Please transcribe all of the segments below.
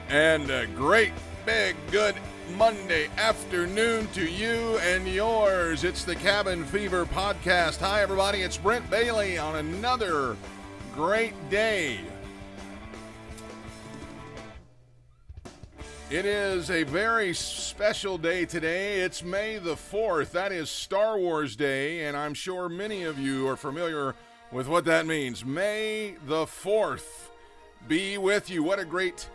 And a great, big, good Monday afternoon to you and yours. It's the Cabin Fever Podcast. Hi, everybody. It's Brent Bailey on another great day. It is a very special day today. It's May the 4th. That is Star Wars Day, and I'm sure many of you are familiar with what that means. May the 4th be with you. What a great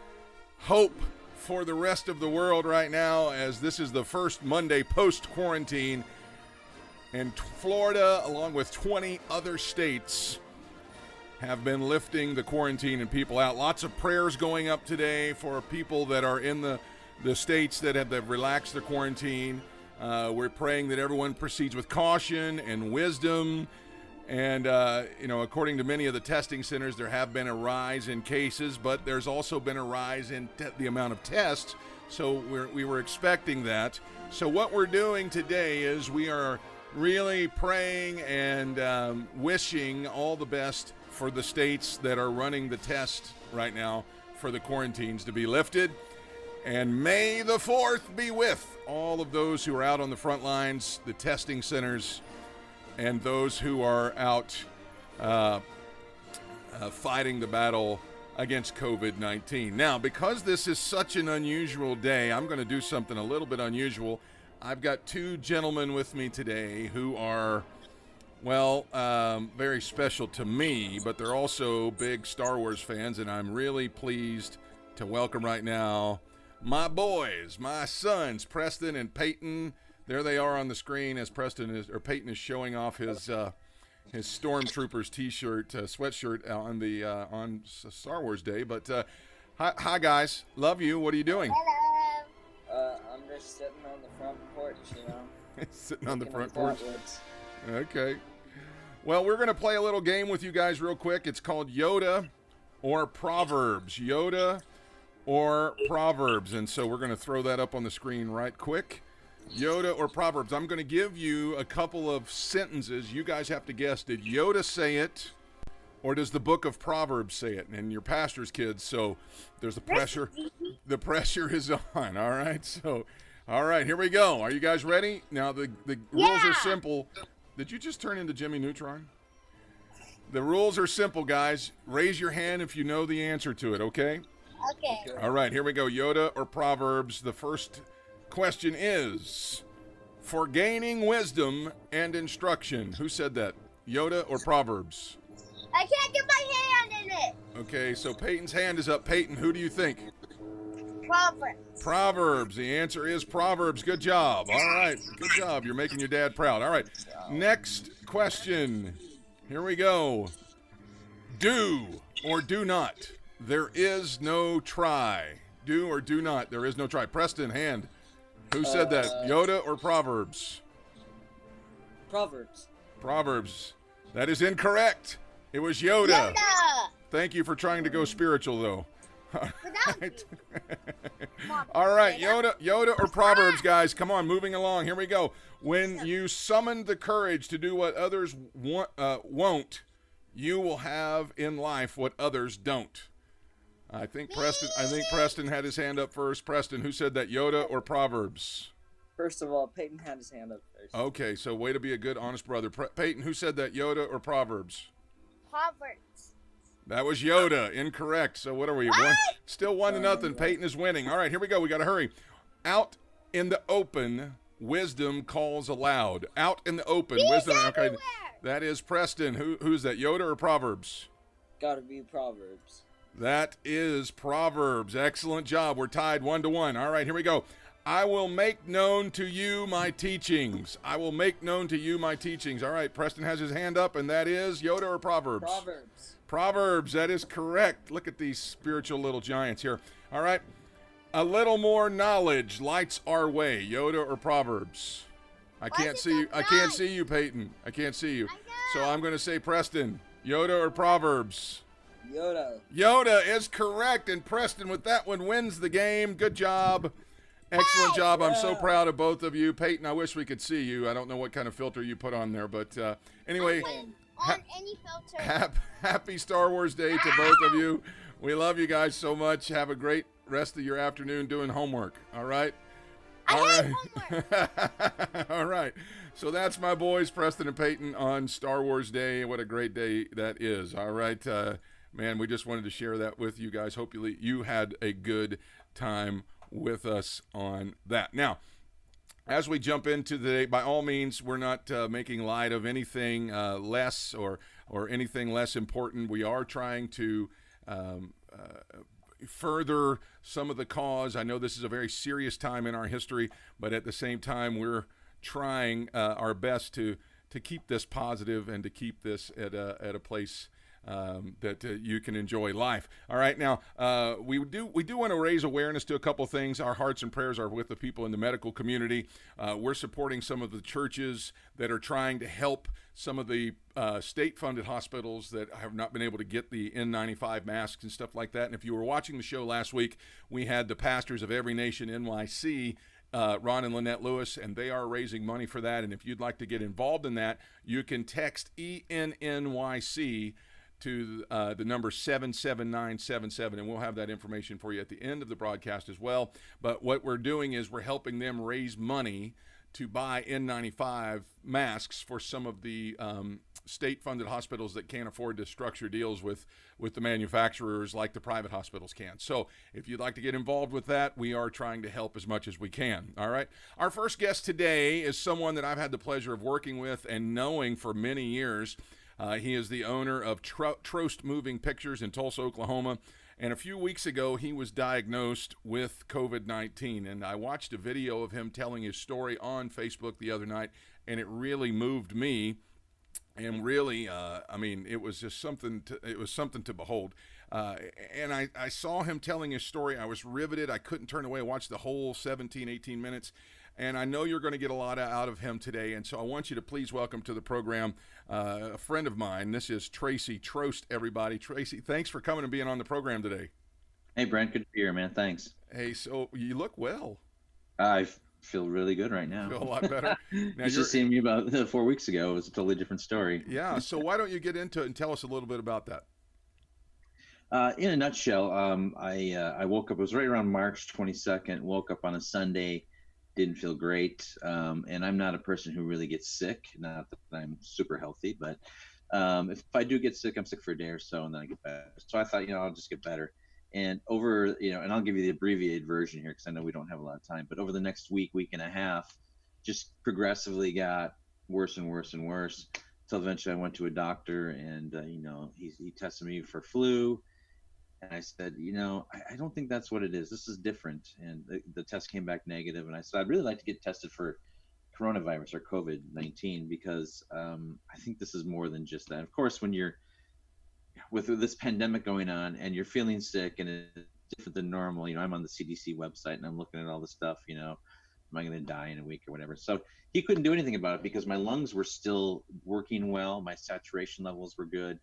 hope for the rest of the world right now, as this is the first Monday post-quarantine, and Florida, along with 20 other states, have been lifting the quarantine and people out. Lots of prayers going up today for people that are in the states that have relaxed their quarantine. We're praying that everyone proceeds with caution and wisdom. And, according to many of the testing centers, there have been a rise in cases, but there's also been a rise in the amount of tests. So we were expecting that. So what we're doing today is we are really praying and wishing all the best for the states that are running the test right now for the quarantines to be lifted. And May the 4th be with all of those who are out on the front lines, the testing centers, and those who are out fighting the battle against COVID-19. Now, because this is such an unusual day, I'm going to do something a little bit unusual. I've got two gentlemen with me today who are, very special to me, but they're also big Star Wars fans, and I'm really pleased to welcome right now my boys, my sons, Preston and Peyton. There they are on the screen as Peyton is showing off his Stormtroopers T-shirt, sweatshirt on Star Wars Day. But hi guys, love you. What are you doing? Hello. I'm just sitting on the front porch, Sitting on the front porch. Okay. Well, we're gonna play a little game with you guys real quick. It's called Yoda or Proverbs. Yoda or Proverbs, and so we're gonna throw that up on the screen right quick. Yoda or Proverbs. I'm going to give you a couple of sentences. You guys have to guess, did Yoda say it, or does the book of Proverbs say it? And you're pastor's kids, so there's the pressure. The pressure is on, all right? So, all right, here we go. Are you guys ready? Now, the rules are simple. Did you just turn into Jimmy Neutron? The rules are simple, guys. Raise your hand if you know the answer to it, okay? Okay. All right, here we go. Yoda or Proverbs. The first question is, for gaining wisdom and instruction. Who said that? Yoda or Proverbs? I can't get my hand in it. Okay, so Peyton's hand is up. Peyton, who do you think? Proverbs. Proverbs. The answer is Proverbs. Good job. All right. Good job. You're making your dad proud. All right. Next question. Here we go. Do or do not. There is no try. Do or do not. There is no try. Preston, hand. Who said that? Yoda or Proverbs? Proverbs. Proverbs. That is incorrect. It was Yoda. Thank you for trying to go spiritual, though. All right, Yoda or Proverbs, guys. Come on, moving along. Here we go. When you summon the courage to do what others won't, you will have in life what others don't. I think Preston had his hand up first. Preston, who said that? Yoda or Proverbs? First of all, Peyton had his hand up first. Okay, so way to be a good, honest brother. Peyton, who said that? Yoda or Proverbs? Proverbs. That was Yoda. Incorrect. So what are we? Still 1-0. Peyton is winning. All right, here we go. We got to hurry. Out in the open, wisdom calls aloud. Out in the open, wisdom. Okay, that is Preston. Who's that? Yoda or Proverbs? Gotta be Proverbs. That is Proverbs. Excellent job. We're tied 1-1. All right, here we go. I will make known to you my teachings. I will make known to you my teachings. All right, Preston has his hand up, and that is Yoda or Proverbs? Proverbs. Proverbs. That is correct. Look at these spiritual little giants here. All right. A little more knowledge lights our way. Yoda or Proverbs? I can't see you. I can't see you, Peyton. I can't see you. So I'm going to say Preston. Yoda or Proverbs? Yoda. Yoda is correct, and Preston with that one wins the game. Good job. Excellent job. I'm so proud of both of you. Peyton, I wish we could see you. I don't know what kind of filter you put on there, but anyway. On any filter. Happy Star Wars Day to both of you. We love you guys so much. Have a great rest of your afternoon doing homework. All right. I All hate right. homework. All right. So that's my boys, Preston and Peyton, on Star Wars Day. What a great day that is. All right. Man, we just wanted to share that with you guys. Hopefully you had a good time with us on that. Now, as we jump into the day, by all means, we're not making light of anything less or anything less important. We are trying to further some of the cause. I know this is a very serious time in our history, but at the same time, we're trying our best to keep this positive and to keep this at a place that you can enjoy life. All right, now we do want to raise awareness to a couple things. Our hearts and prayers are with the people in the medical community. We're supporting some of the churches that are trying to help some of the state-funded hospitals that have not been able to get the N95 masks and stuff like that. And if you were watching the show last week, we had the pastors of Every Nation NYC, Ron and Lynette Lewis, and they are raising money for that. And if you'd like to get involved in that, you can text ENNYC to the number 77977, and we'll have that information for you at the end of the broadcast as well. But what we're doing is we're helping them raise money to buy N95 masks for some of the state-funded hospitals that can't afford to structure deals with the manufacturers like the private hospitals can. So if you'd like to get involved with that, we are trying to help as much as we can. All right. Our first guest today is someone that I've had the pleasure of working with and knowing for many years. He is the owner of Trost Moving Pictures in Tulsa, Oklahoma. And a few weeks ago, he was diagnosed with COVID-19. And I watched a video of him telling his story on Facebook the other night, and it really moved me. And really, I mean, it was just something to behold. And I saw him telling his story. I was riveted. I couldn't turn away. I watched the whole 17, 18 minutes. And I know you're going to get a lot out of him today. And so I want you to please welcome to the program a friend of mine. This is Tracy Trost, everybody. Tracy, thanks for coming and being on the program today. Hey, Brent, good to be here, man. Thanks. Hey, so you look well. I feel really good right now. Feel a lot better. Now, you just seen me about 4 weeks ago. It was a totally different story. Yeah. So why don't you get into it and tell us a little bit about that? In a nutshell, I woke up. It was right around March 22nd. Woke up on a Sunday. Didn't feel great. And I'm not a person who really gets sick. Not that I'm super healthy, but if I do get sick, I'm sick for a day or so, and then I get better. So I thought, I'll just get better. And over, and I'll give you the abbreviated version here because I know we don't have a lot of time. But over the next week and a half, just progressively got worse and worse and worse. Until eventually I went to a doctor, and he tested me for flu. And I said, I don't think that's what it is. This is different. And the test came back negative. And I said, I'd really like to get tested for coronavirus or COVID-19 because I think this is more than just that. Of course, when you're with this pandemic going on and you're feeling sick and it's different than normal, I'm on the CDC website and I'm looking at all the stuff, am I going to die in a week or whatever? So he couldn't do anything about it because my lungs were still working well. My saturation levels were good.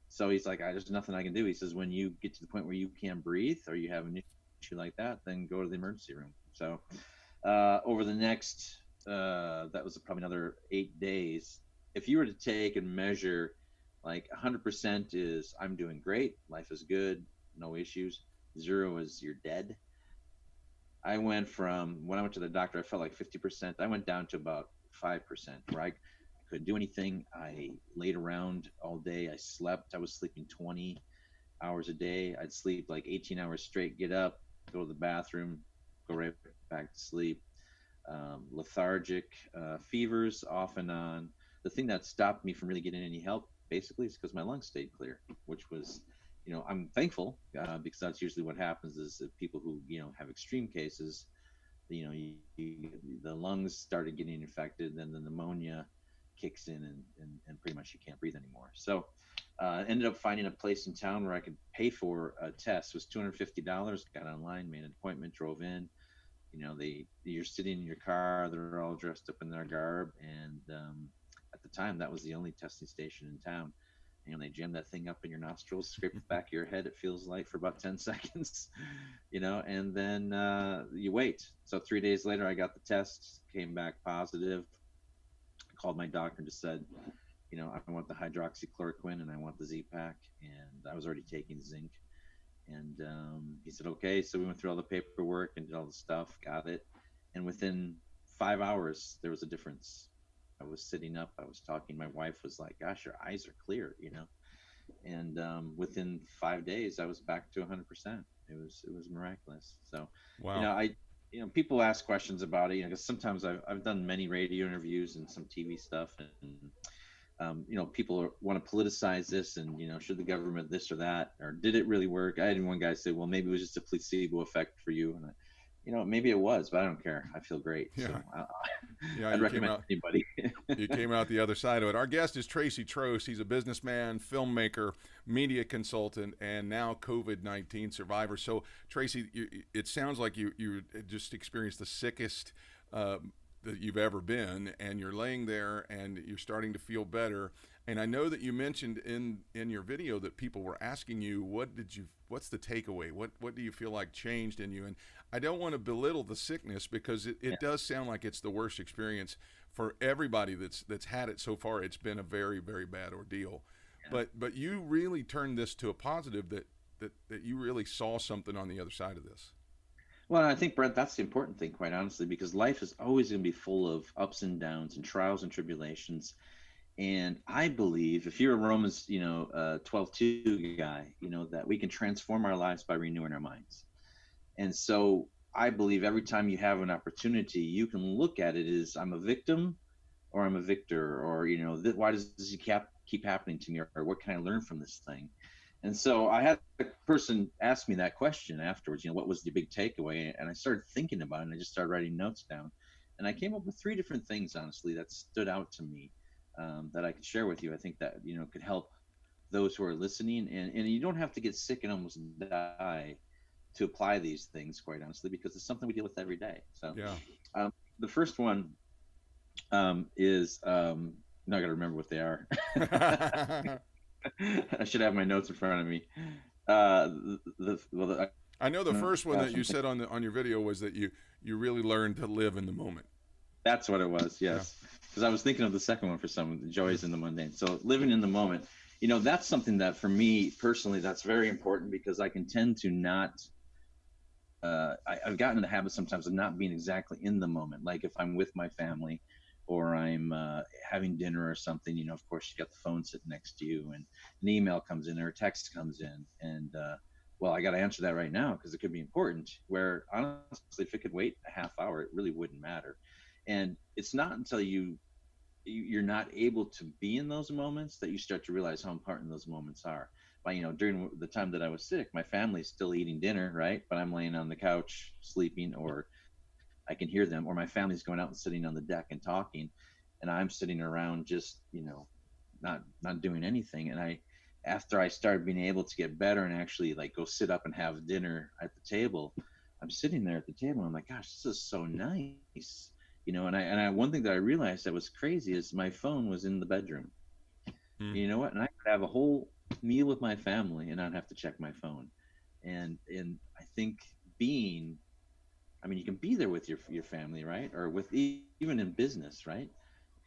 So he's like, there's nothing I can do. He says, when you get to the point where you can't breathe or you have an issue like that, then go to the emergency room. So over the next, that was probably another 8 days. If you were to take and measure, like 100% is I'm doing great, life is good, no issues. 0 is you're dead. I went from, when I went to the doctor, I felt like 50%. I went down to about 5%, where I couldn't do anything. I laid around all day. I slept. I was sleeping 20 hours a day. I'd sleep like 18 hours straight, get up, go to the bathroom, go right back to sleep. Lethargic, fevers off and on. The thing that stopped me from really getting any help basically is because my lungs stayed clear, which was, I'm thankful because that's usually what happens is that people who, have extreme cases, the lungs started getting infected, then the pneumonia kicks in and pretty much you can't breathe anymore. So ended up finding a place in town where I could pay for a test. It was $250. Got online, made an appointment, drove in. You're sitting in your car, they're all dressed up in their garb, and at the time that was the only testing station in town. They jam that thing up in your nostrils, scrape the back of your head, it feels like, for about 10 seconds, and then you wait. So 3 days later I got the test, came back positive. Called my doctor and just said, I want the hydroxychloroquine and I want the Z-Pack, and I was already taking zinc. And he said, okay. So we went through all the paperwork and did all the stuff, got it. And within 5 hours, there was a difference. I was sitting up, I was talking. My wife was like, gosh, your eyes are clear, And within 5 days, I was back to 100%. It was miraculous. So, Wow. people ask questions about it, because sometimes I've done many radio interviews and some TV stuff, and people want to politicize this, and should the government this or that, or did it really work? I had one guy say, well, maybe it was just a placebo effect for you, and maybe it was, but I don't care. I feel great. Yeah. So Yeah, I'd recommend anybody. You came out the other side of it. Our guest is Tracy Trost. He's a businessman, filmmaker, media consultant, and now COVID-19 survivor. So, Tracy, it sounds like you just experienced the sickest that you've ever been, and you're laying there and you're starting to feel better. And I know that you mentioned in your video that people were asking you, what's the takeaway? What do you feel like changed in you? And I don't want to belittle the sickness, because it does sound like it's the worst experience for everybody that's had it so far. It's been a very, very bad ordeal. Yeah. But you really turned this to a positive, that you really saw something on the other side of this. Well, I think, Brent, that's the important thing, quite honestly, because life is always going to be full of ups and downs and trials and tribulations. And I believe, if you're a Romans, 12:2 guy, that we can transform our lives by renewing our minds. And so I believe every time you have an opportunity, you can look at it as, I'm a victim or I'm a victor, or, why does this keep happening to me, or what can I learn from this thing? And so I had a person ask me that question afterwards, what was the big takeaway? And I started thinking about it, and I just started writing notes down. And I came up with 3 different things, honestly, that stood out to me, that I could share with you. I think that, could help those who are listening. And you don't have to get sick and almost die to apply these things, quite honestly, because it's something we deal with every day. So yeah. The first one is, I'm not going to remember what they are. I should have my notes in front of me. I know the first one that you said on your video was that you really learned to live in the moment. That's what it was, yes. Because I was thinking of the second one for some, the joys in the mundane. So living in the moment, that's something that for me personally, that's very important, because I can tend to not, I've gotten in the habit sometimes of not being exactly in the moment. Like if I'm with my family, or I'm having dinner or something, of course you got the phone sitting next to you, and an email comes in or a text comes in, and well, I got to answer that right now because it could be important, where honestly, if it could wait a half hour, it really wouldn't matter. And it's not until you're not able to be in those moments that you start to realize how important those moments are. During the time that I was sick, my family's still eating dinner, right? But I'm laying on the couch sleeping, or I can hear them, or my family's going out and sitting on the deck and talking, and I'm sitting around just, not doing anything. And after I started being able to get better and actually like go sit up and have dinner at the table, I'm sitting there at the table and I'm like, gosh, this is so nice. And one thing that I realized that was crazy is my phone was in the bedroom. You know what? And I could have a whole meal with my family and not have to check my phone. And I think you can be there with your family, right? Or with even in business, right?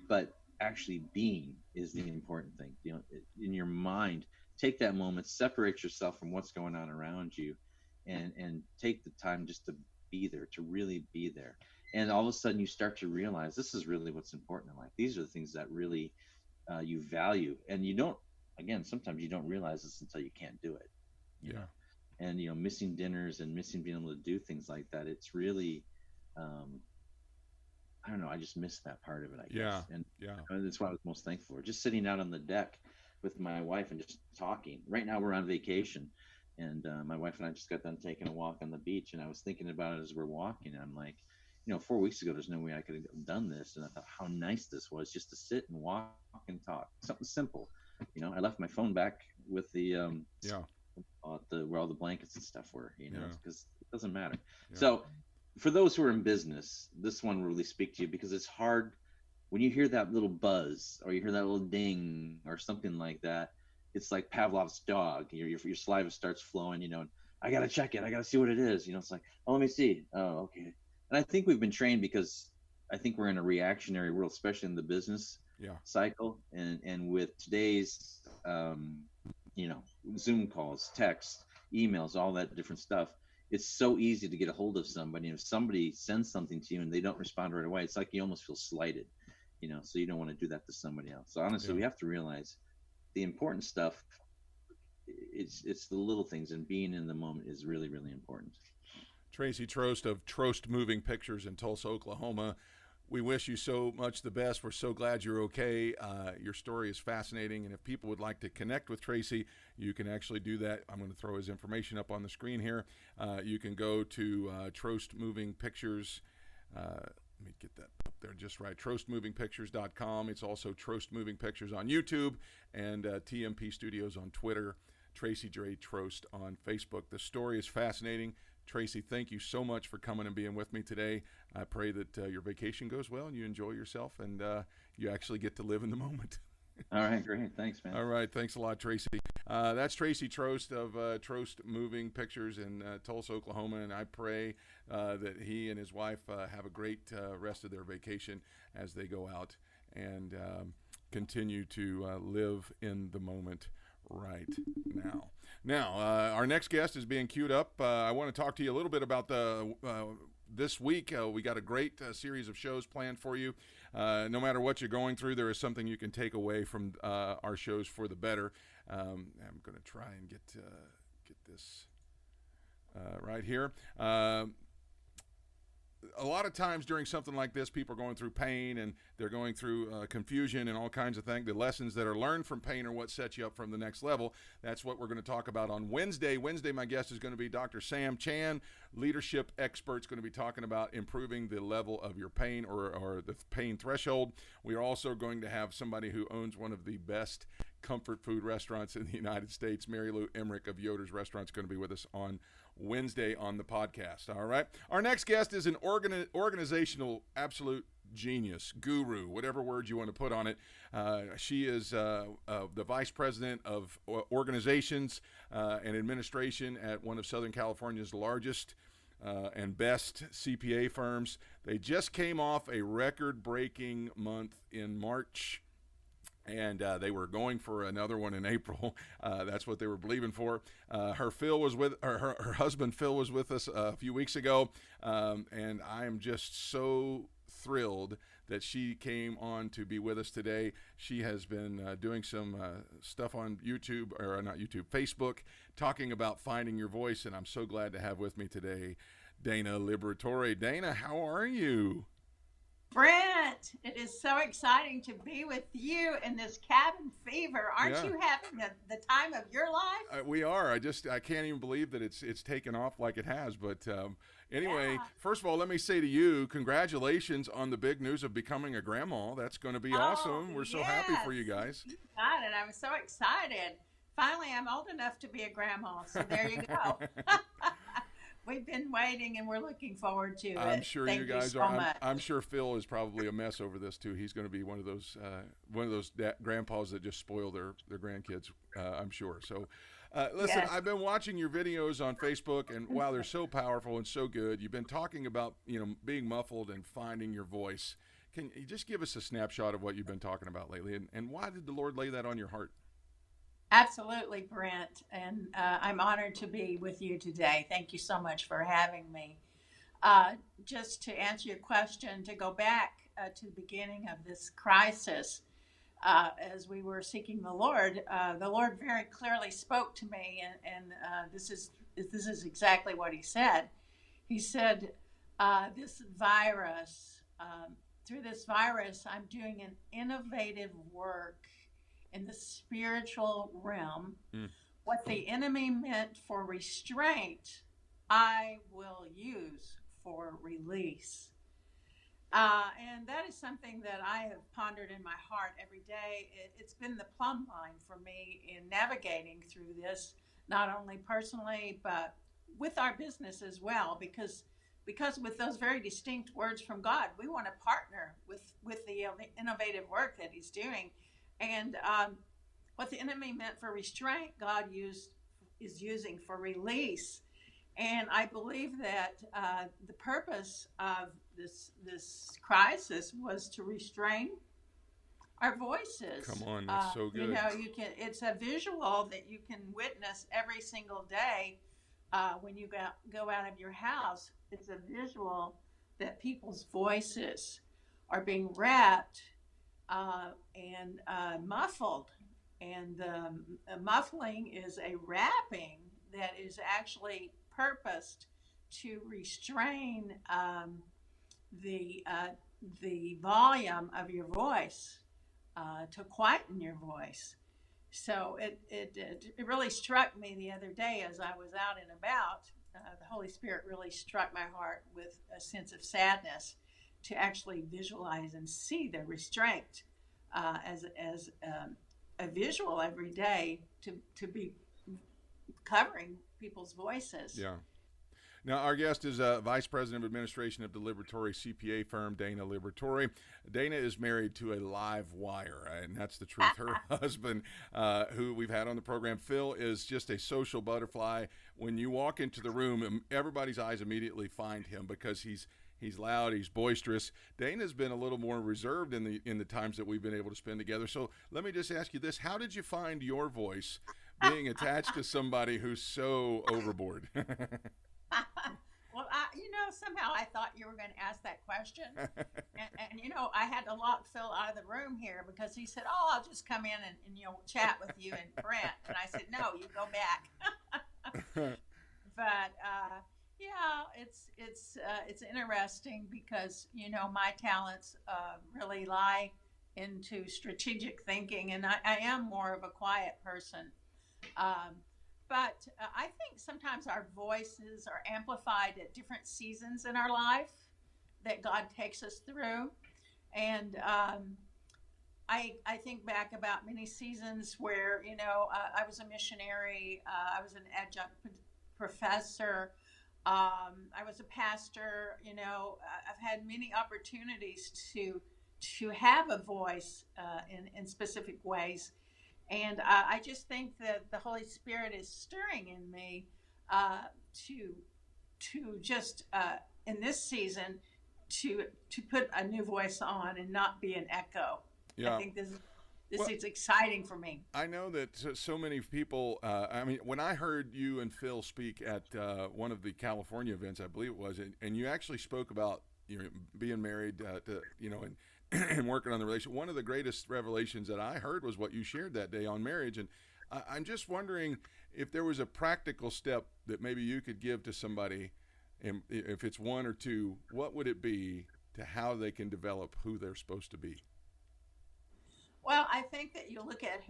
But actually being is the important thing. In your mind, take that moment, separate yourself from what's going on around you, and take the time just to be there, to really be there. And all of a sudden you start to realize this is really what's important in life. These are the things that really you value. And sometimes you don't realize this until you can't do it. You know? And missing dinners and missing being able to do things like that, it's really I don't know, I just missed that part of it, I guess. And that's what I was most thankful for, just sitting out on the deck with my wife and just talking. Right now we're on vacation, and my wife and I just got done taking a walk on the beach, and I was thinking about it as we're walking, and I'm like, 4 weeks ago there's no way I could have done this, and I thought how nice this was, just to sit and walk and talk, something simple. I left my phone back with the where all the blankets and stuff were, because it doesn't matter. So for those who are in business, this one will really speak to you, because it's hard when you hear that little buzz or you hear that little ding or something like that. It's like Pavlov's dog. Your saliva starts flowing, and I got to check it. I got to see what it is. It's like, oh, let me see. Oh, okay. And I think we've been trained, because I think we're in a reactionary world, especially in the business cycle. And with today's, Zoom calls, text, emails, all that different stuff. It's so easy to get a hold of somebody. And if somebody sends something to you and they don't respond right away, it's like you almost feel slighted, so you don't want to do that to somebody else. So honestly, we have to realize the important stuff. It's the little things, and being in the moment is really, really important. Tracy Trost of Trost Moving Pictures in Tulsa, Oklahoma. We wish you so much the best. We're so glad you're okay. Your story is fascinating, and if people would like to connect with Tracy, you can actually do that. I'm going to throw his information up on the screen here. You can go to Trost Moving Pictures. Let me get that up there just right. TrostMovingPictures.com. It's also Trost Moving Pictures on YouTube and TMP Studios on Twitter. Tracy J. Trost on Facebook. The story is fascinating. Tracy, thank you so much for coming and being with me today. I pray that your vacation goes well and you enjoy yourself and you actually get to live in the moment. All right, great. Thanks, man. All right, thanks a lot, Tracy. That's Tracy Trost of Trost Moving Pictures in Tulsa, Oklahoma, and I pray that he and his wife have a great rest of their vacation as they go out and continue to live in the moment right now. Now, our next guest is being queued up. I want to talk to you a little bit about this week. We got a great series of shows planned for you. No matter what you're going through, there is something you can take away from our shows for the better. I'm going to try and get this right here. A lot of times during something like this, people are going through pain and they're going through confusion and all kinds of things. The lessons that are learned from pain are what sets you up from the next level. That's what we're going to talk about on Wednesday. Wednesday, my guest is going to be Dr. Sam Chan, leadership expert, going to be talking about improving the level of your pain or the pain threshold. We are also going to have somebody who owns one of the best comfort food restaurants in the United States, Mary Lou Emmerich of Yoder's Restaurants, going to be with us on Wednesday on the podcast. All right. Our next guest is an organizational absolute genius, guru, whatever word you want to put on it. She is the vice president of organizations and administration at one of Southern California's largest and best CPA firms. They just came off a record-breaking month in March. And they were going for another one in April. That's what they were believing for. Her husband Phil was with us a few weeks ago, and I am just so thrilled that she came on to be with us today. She has been doing some stuff on YouTube, or not YouTube, Facebook, talking about finding your voice, and I'm so glad to have with me today Dana Liberatore. Dana, how are you? Brent, it is so exciting to be with you in this cabin fever. Aren't you having the time of your life? We are. I can't even believe that it's taken off like it has. But anyway, First of all, let me say to you, congratulations on the big news of becoming a grandma. That's going to be awesome. We're so happy for you guys. You got it. I'm so excited. Finally, I'm old enough to be a grandma. So there you go. We've been waiting, and we're looking forward to it. I'm sure Thank you guys so are. much. I'm sure Phil is probably a mess over this too. He's going to be one of those grandpas that just spoil their grandkids. I'm sure. So, listen, I've been watching your videos on Facebook, and wow, they're so powerful and so good. You've been talking about being muffled and finding your voice. Can you just give us a snapshot of what you've been talking about lately, and why did the Lord lay that on your heart? Absolutely, Brent, and I'm honored to be with you today. Thank you so much for having me. Just to answer your question, to go back to the beginning of this crisis, as we were seeking the Lord very clearly spoke to me, and this is exactly what He said. He said, "This virus, through this virus, I'm doing an innovative work in the spiritual realm. What the enemy meant for restraint, I will use for release." And that is something that I have pondered in my heart every day. It's been the plumb line for me in navigating through this, not only personally, but with our business as well, because with those very distinct words from God, we want to partner with the innovative work that He's doing. And what the enemy meant for restraint, God is using for release. And I believe that the purpose of this crisis was to restrain our voices. Come on, that's so good. You know, it's a visual that you can witness every single day when you go out of your house. It's a visual that people's voices are being wrapped and muffled. And the muffling is a wrapping that is actually purposed to restrain the volume of your voice, to quieten your voice. So it really struck me the other day as I was out and about. The Holy Spirit really struck my heart with a sense of sadness to actually visualize and see the restraint as a visual every day to be covering people's voices. Yeah. Now, our guest is Vice President of Administration of the Liberatore CPA firm, Dana Liberatore. Dana is married to a live wire, and that's the truth. Her husband, who we've had on the program, Phil, is just a social butterfly. When you walk into the room, everybody's eyes immediately find him because he's loud, he's boisterous. Dana's been a little more reserved in the times that we've been able to spend together. So let me just ask you this. How did you find your voice being attached to somebody who's so overboard? Well, somehow I thought you were going to ask that question. And I had to lock Phil out of the room here because he said, "Oh, I'll just come in and chat with you and Brent." And I said, "No, you go back." But yeah, it's interesting because my talents really lie into strategic thinking, and I am more of a quiet person. But I think sometimes our voices are amplified at different seasons in our life that God takes us through. And I think back about many seasons where, I was a missionary, I was an adjunct professor, I was a pastor, I've had many opportunities to have a voice in specific ways. And I just think that the Holy Spirit is stirring in me to just in this season to put a new voice on and not be an echo. Yeah. I think this is exciting for me. I know that so many people. When I heard you and Phil speak at one of the California events, I believe it was, and you actually spoke about being married and working on the relationship. One of the greatest revelations that I heard was what you shared that day on marriage. And I'm just wondering if there was a practical step that maybe you could give to somebody, and if it's one or two, what would it be to how they can develop who they're supposed to be? Well, I think that you look at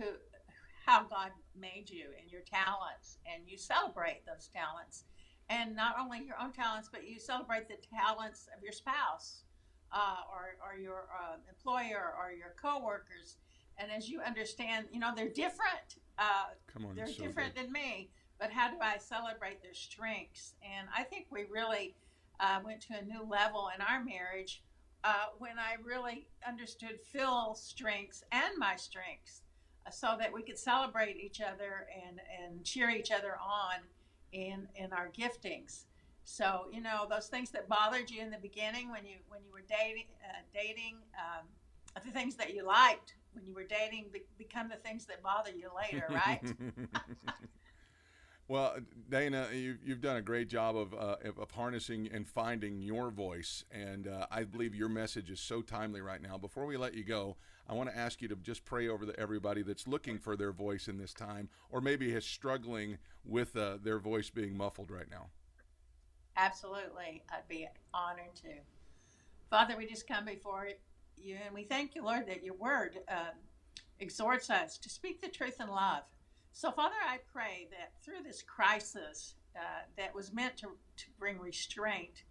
how God made you and your talents, and you celebrate those talents. And not only your own talents, but you celebrate the talents of your spouse. Or your employer or your coworkers, and as you understand, they're different. They're so different than me. But how do I celebrate their strengths? And I think we really went to a new level in our marriage when I really understood Phil's strengths and my strengths, so that we could celebrate each other and cheer each other on in our giftings. So, those things that bothered you in the beginning when you were dating, the things that you liked when you were dating become the things that bother you later, right? Well, Dana, you've done a great job of harnessing and finding your voice, and I believe your message is so timely right now. Before we let you go, I want to ask you to just pray over everybody that's looking for their voice in this time, or maybe is struggling with their voice being muffled right now. Absolutely. I'd be honored to. Father, we just come before you, and we thank you, Lord, that your word exhorts us to speak the truth in love. So, Father, I pray that through this crisis that was meant to bring restraint,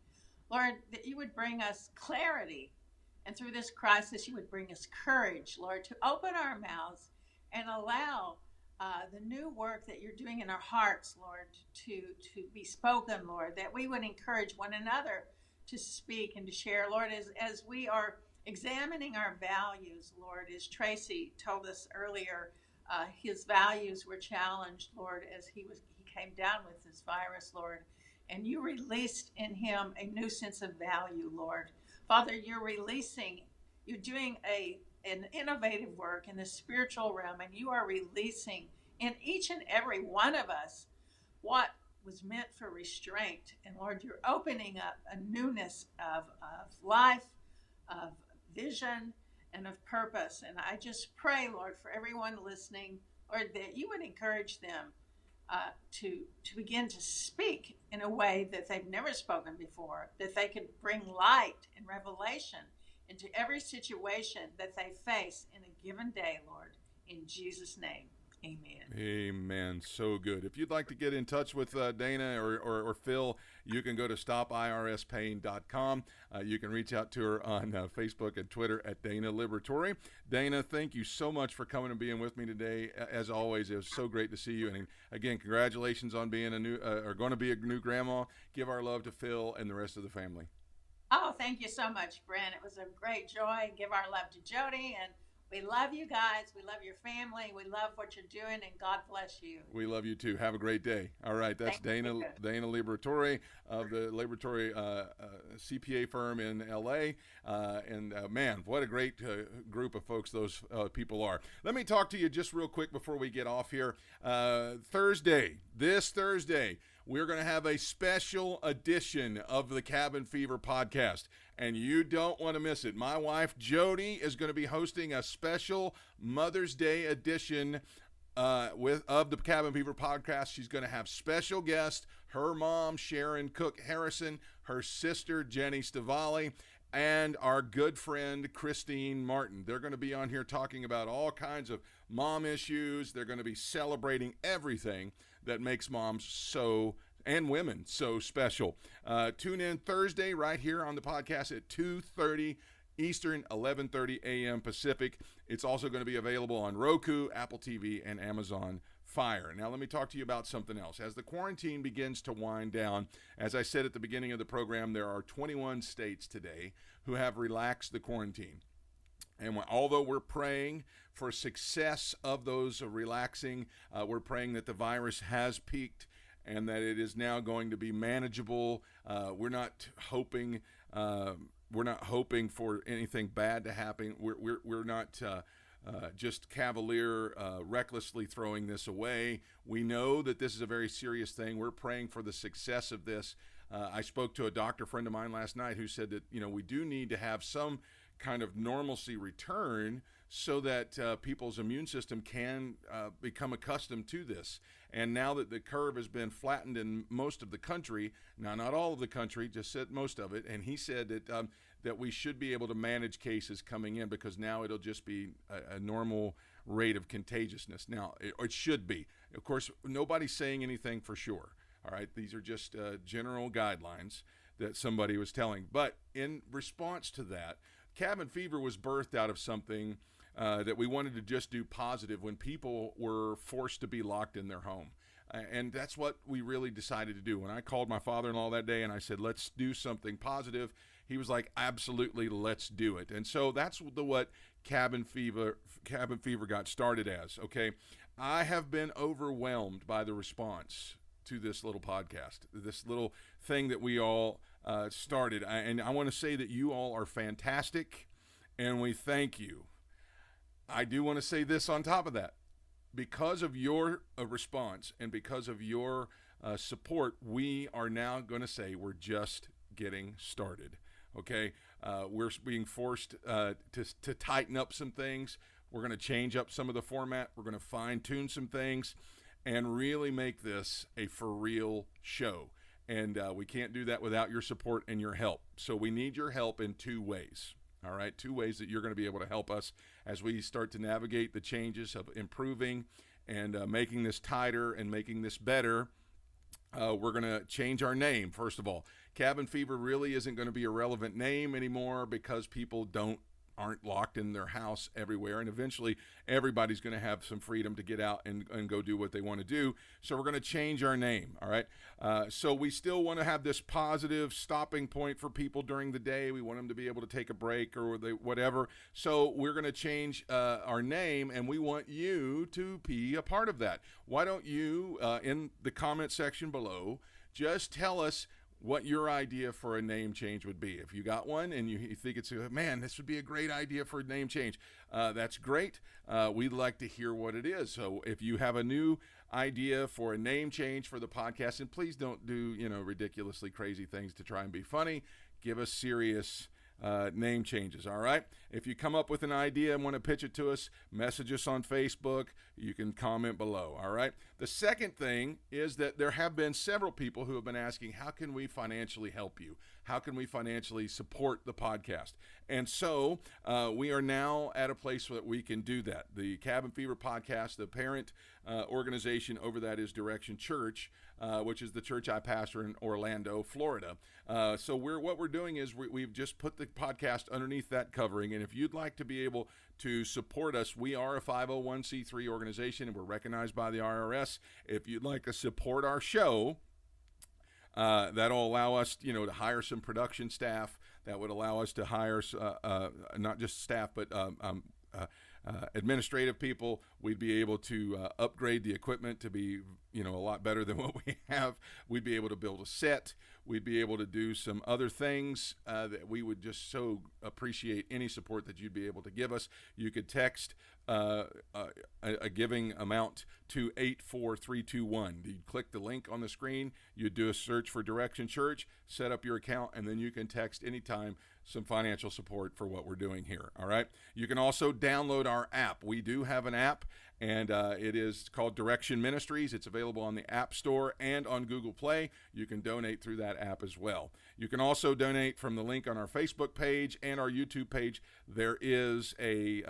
Lord, that you would bring us clarity. And through this crisis, you would bring us courage, Lord, to open our mouths and allow the new work that you're doing in our hearts, Lord, to be spoken, Lord, that we would encourage one another to speak and to share, Lord, as we are examining our values, Lord, as Tracy told us earlier, his values were challenged, Lord, as he came down with this virus, Lord, and you released in him a new sense of value, Lord. Father, you're doing a an innovative work in the spiritual realm, and you are releasing in each and every one of us what was meant for restraint. And Lord, you're opening up a newness of life, of vision, and of purpose. And I just pray, Lord, for everyone listening, Lord, that you would encourage them to begin to speak in a way that they've never spoken before, that they could bring light and revelation into every situation that they face in a given day, Lord. In Jesus' name, amen. Amen. So good. If you'd like to get in touch with Dana or Phil, you can go to stopirspain.com. You can reach out to her on Facebook and Twitter at Dana Liberatore. Dana, thank you so much for coming and being with me today. As always, it was so great to see you. And again, congratulations on being going to be a new grandma. Give our love to Phil and the rest of the family. Oh, thank you so much, Brent. It was a great joy. Give our love to Jody, and we love you guys. We love your family. We love what you're doing, and God bless you. We love you too. Have a great day. All right, that's Dana Liberatore of the Liberatore CPA firm in L.A. Man, what a great group of folks those people are. Let me talk to you just real quick before we get off here. This Thursday, we're going to have a special edition of the Cabin Fever podcast, and you don't want to miss it. My wife, Jody, is going to be hosting a special Mother's Day edition of the Cabin Fever podcast. She's going to have special guests, her mom, Sharon Cook Harrison, her sister, Jenny Stavali, and our good friend, Christine Martin. They're going to be on here talking about all kinds of mom issues. They're going to be celebrating everything that makes moms and women so special. Tune in Thursday right here on the podcast at 2:30 Eastern, 11:30 a.m. Pacific. It's also going to be available on Roku, Apple TV, and Amazon Fire. Now, let me talk to you about something else. As the quarantine begins to wind down, as I said at the beginning of the program, there are 21 states today who have relaxed the quarantine. And although we're praying for success of those relaxing, we're praying that the virus has peaked and that it is now going to be manageable. We're not hoping for anything bad to happen. We're not just cavalier, recklessly throwing this away. We know that this is a very serious thing. We're praying for the success of this. I spoke to a doctor friend of mine last night who said that we do need to have some kind of normalcy return so that people's immune system can become accustomed to this. And now that the curve has been flattened in most of the country, now not all of the country, just said most of it, and he said that we should be able to manage cases coming in because now it'll just be a normal rate of contagiousness. Now, it should be. Of course, nobody's saying anything for sure. All right, these are just general guidelines that somebody was telling. But in response to that, Cabin Fever was birthed out of something that we wanted to just do positive when people were forced to be locked in their home. And that's what we really decided to do. When I called my father-in-law that day and I said, let's do something positive, he was like, absolutely, let's do it. And so that's what Cabin Fever got started as, okay? I have been overwhelmed by the response to this little podcast, this little thing that we all started. And I want to say that you all are fantastic, and we thank you. I do want to say this on top of that. Because of your response and because of your support, we are now going to say we're just getting started, okay? We're being forced to tighten up some things. We're going to change up some of the format. We're going to fine-tune some things and really make this a for-real show. And we can't do that without your support and your help. So we need your help in two ways. All right, two ways that you're going to be able to help us as we start to navigate the changes of improving and making this tighter and making this better. We're going to change our name, first of all. Cabin Fever really isn't going to be a relevant name anymore because people aren't locked in their house everywhere, and eventually everybody's going to have some freedom to get out and go do what they want to do. So we're going to change our name, all right? So we still want to have this positive stopping point for people during the day. We want them to be able to take a break or whatever. So we're going to change our name, and we want you to be a part of that. Why don't you, in the comment section below, just tell us what your idea for a name change would be. If you got one and you think it's, man, this would be a great idea for a name change, that's great. We'd like to hear what it is. So if you have a new idea for a name change for the podcast, and please don't do, ridiculously crazy things to try and be funny. Give us serious name changes, all right? If you come up with an idea and want to pitch it to us, message us on Facebook. You can comment below, all right? The second thing is that there have been several people who have been asking, how can we financially help you? How can we financially support the podcast? And so we are now at a place that we can do that. The Cabin Fever podcast, the parent organization over that is Direction Church, which is the church I pastor in Orlando, Florida. So what we're doing is we've just put the podcast underneath that covering. And if you'd like to be able to support us, we are a 501c3 organization and we're recognized by the IRS. If you'd like to support our show, that'll allow us, to hire some production staff. That would allow us to hire not just staff, but administrative people. We'd be able to upgrade the equipment to be, a lot better than what we have. We'd be able to build a set. We'd be able to do some other things that we would just so appreciate any support that you'd be able to give us. You could text a giving amount to 84321. You'd click the link on the screen. You'd do a search for Direction Church, set up your account, and then you can text anytime some financial support for what we're doing here. All right. You can also download our app. We do have an app, and it is called Direction Ministries. It's available on the App Store and on Google Play. You can donate through that app as well. You can also donate from the link on our Facebook page and our YouTube page. There is a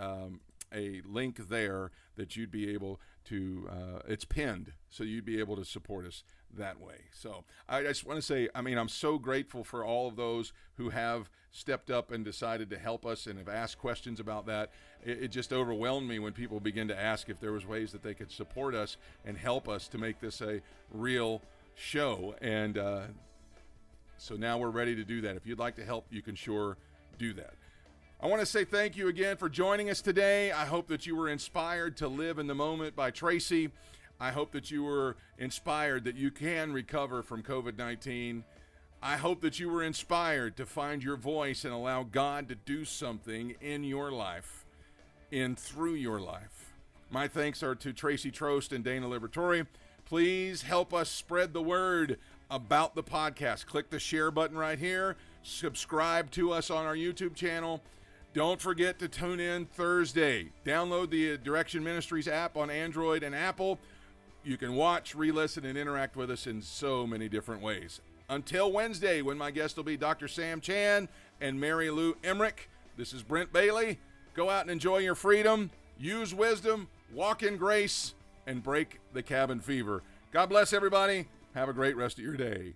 link there that you'd be able to, it's pinned, so you'd be able to support us that way. So I just want to say, I'm so grateful for all of those who have stepped up and decided to help us and have asked questions about that. It just overwhelmed me when people begin to ask if there was ways that they could support us and help us to make this a real show. And so now we're ready to do that. If you'd like to help, you can sure do that. I want to say thank you again for joining us today. I hope that you were inspired to live in the moment by Tracy. I hope that you were inspired that you can recover from COVID-19. I hope that you were inspired to find your voice and allow God to do something in your life, through your life. My thanks are to Tracy, Trost, and Dana Liberatore. Please help us spread the word about the podcast. Click the share button right here. Subscribe to us on our YouTube channel. Don't forget to tune in Thursday. Download the Direction Ministries app on Android and Apple. You can watch, re-listen, and interact with us in so many different ways. Until Wednesday, when my guest will be Dr. Sam Chan and Mary Lou Emmerich, this is Brent Bailey. Go out and enjoy your freedom, use wisdom, walk in grace, and break the cabin fever. God bless everybody. Have a great rest of your day.